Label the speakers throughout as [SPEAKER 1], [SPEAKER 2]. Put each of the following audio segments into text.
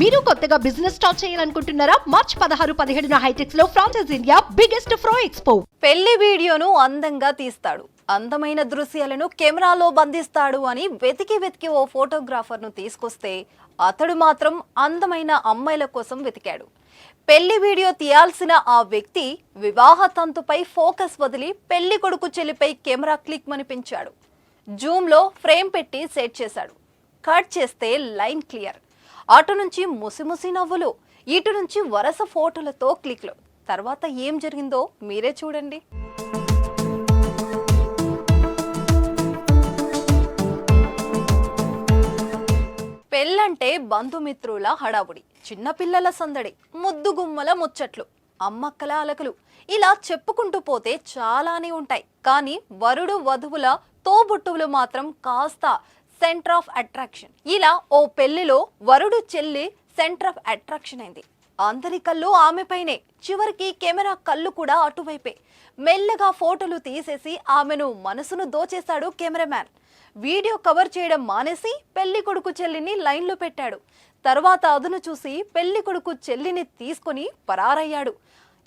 [SPEAKER 1] మీరు కొత్తగా business start చేయాలనుకుంటున్నారా? మార్చ్ 16-17 హైటెక్స్ లో ఫ్రాన్సెస్ ఇండియా బిగ్గెస్ట్ ఫ్రో ఎక్స్పో.
[SPEAKER 2] పెళ్లి వీడియోను అందంగా తీస్తాడు, అందమైన దృశ్యాలను కెమెరాలో బంధిస్తాడు అని వెతికి ఓ ఫోటోగ్రాఫర్ను తీసుకొస్తే అతడు మాత్రం అందమైన అమ్మాయిల కోసం వెతికాడు. పెళ్లి వీడియో తీయాల్సిన ఆ వ్యక్తి వివాహ తంతుపై ఫోకస్ వదిలి పెళ్లి కొడుకు చెల్లిపై కెమెరా క్లిక్ మని పెంచాడు. జూమ్లో ఫ్రేమ్ పెట్టి సెట్ చేశాడు. కట్ చేస్తే లైన్ క్లియర్. అటు నుంచి ముసిముసి నవ్వులు, ఇటు నుంచి వరుస ఫోటోలతో క్లిక్లు. తర్వాత ఏం జరిగిందో మీరే చూడండి. పెళ్ళంటే బంధుమిత్రుల హడావుడి, చిన్నపిల్లల సందడి, ముద్దుగుమ్మల ముచ్చట్లు, అమ్మక్కల అలకలు, ఇలా చెప్పుకుంటూ పోతే చాలానే ఉంటాయి. కానీ వరుడు వధువుల తోబుట్టువులు మాత్రం కాస్త సెంటర్ ఆఫ్ అట్రాక్షన్. ఇలా ఓ పెళ్లిలో వరుడు చెల్లి సెంటర్ ఆఫ్ అట్రాక్షన్ అయింది. అందరి కళ్ళు ఆమెపైనే. చివరికి కెమెరా కళ్ళు కూడా అటువైపే. మెల్లగా ఫోటోలు తీసేసి ఆమెను మనసును దోచేశాడు కెమెరామ్యాన్. వీడియో కవర్ చేయడం మానేసి పెళ్లి కొడుకు చెల్లిని లైన్లో పెట్టాడు. తర్వాత అదును చూసి పెళ్లి కొడుకు చెల్లిని తీసుకుని పరారయ్యాడు.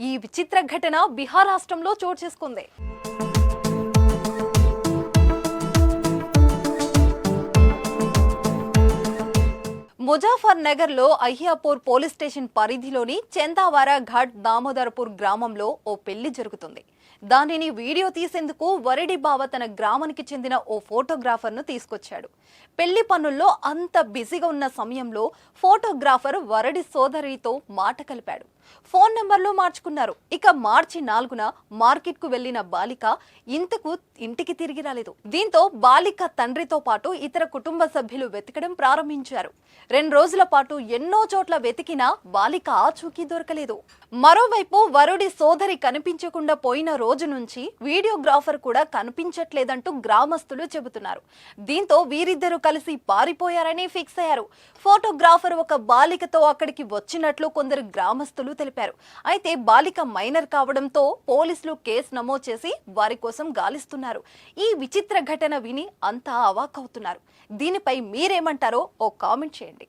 [SPEAKER 2] ఈ విచిత్ర ఘటన బీహార్ రాష్ట్రంలో చోటు చేసుకుంది. ముజాఫర్ నగర్ లో అయ్యాపూర్ పోలీస్ స్టేషన్ పరిధిలోని చందావారా ఘాట్ దామోదరపూర్ గ్రామంలో ఓ పెళ్లి జరుగుతుంది. దానిని వీడియో తీసేందుకు వరడి బావ తన గ్రామానికి చెందిన ఓ ఫోటోగ్రాఫర్ను తీసుకొచ్చాడు. పెళ్లి పనుల్లో అంత బిజీగా ఉన్న సమయంలో ఫోటోగ్రాఫర్ వరడి సోదరితో మాట కలిపాడు. ఫోన్ నెంబర్లు మార్చుకున్నారు. ఇక మార్చి 4న మార్కెట్ కు వెళ్లిన బాలిక ఇంటికి తిరిగి రాలేదు. దీంతో బాలిక తండ్రితో పాటు ఇతర కుటుంబ సభ్యులు వెతకడం ప్రారంభించారు. 2 రోజుల పాటు ఎన్నో చోట్ల వెతికినా బాలిక ఆచూకీ దొరకలేదు. మరోవైపు వరుడి సోదరి కనిపించకుండా పోయిన రోజు నుంచి వీడియోగ్రాఫర్ కూడా కనిపించట్లేదంటూ గ్రామస్తులు చెబుతున్నారు. దీంతో వీరిద్దరూ కలిసి పారిపోయారని ఫిక్స్ అయ్యారు. ఫోటోగ్రాఫర్ ఒక బాలికతో అక్కడికి వచ్చినట్లు కొందరు గ్రామస్తులు తెలిపారు. అయితే బాలిక మైనర్ కావడంతో పోలీసులు కేసు నమోదు చేసి వారి కోసం గాలిస్తున్నారు. ఈ విచిత్ర ఘటన విని అంతా అవాక్కవుతున్నారు. దీనిపై మీరేమంటారో ఓ కామెంట్ చేయండి.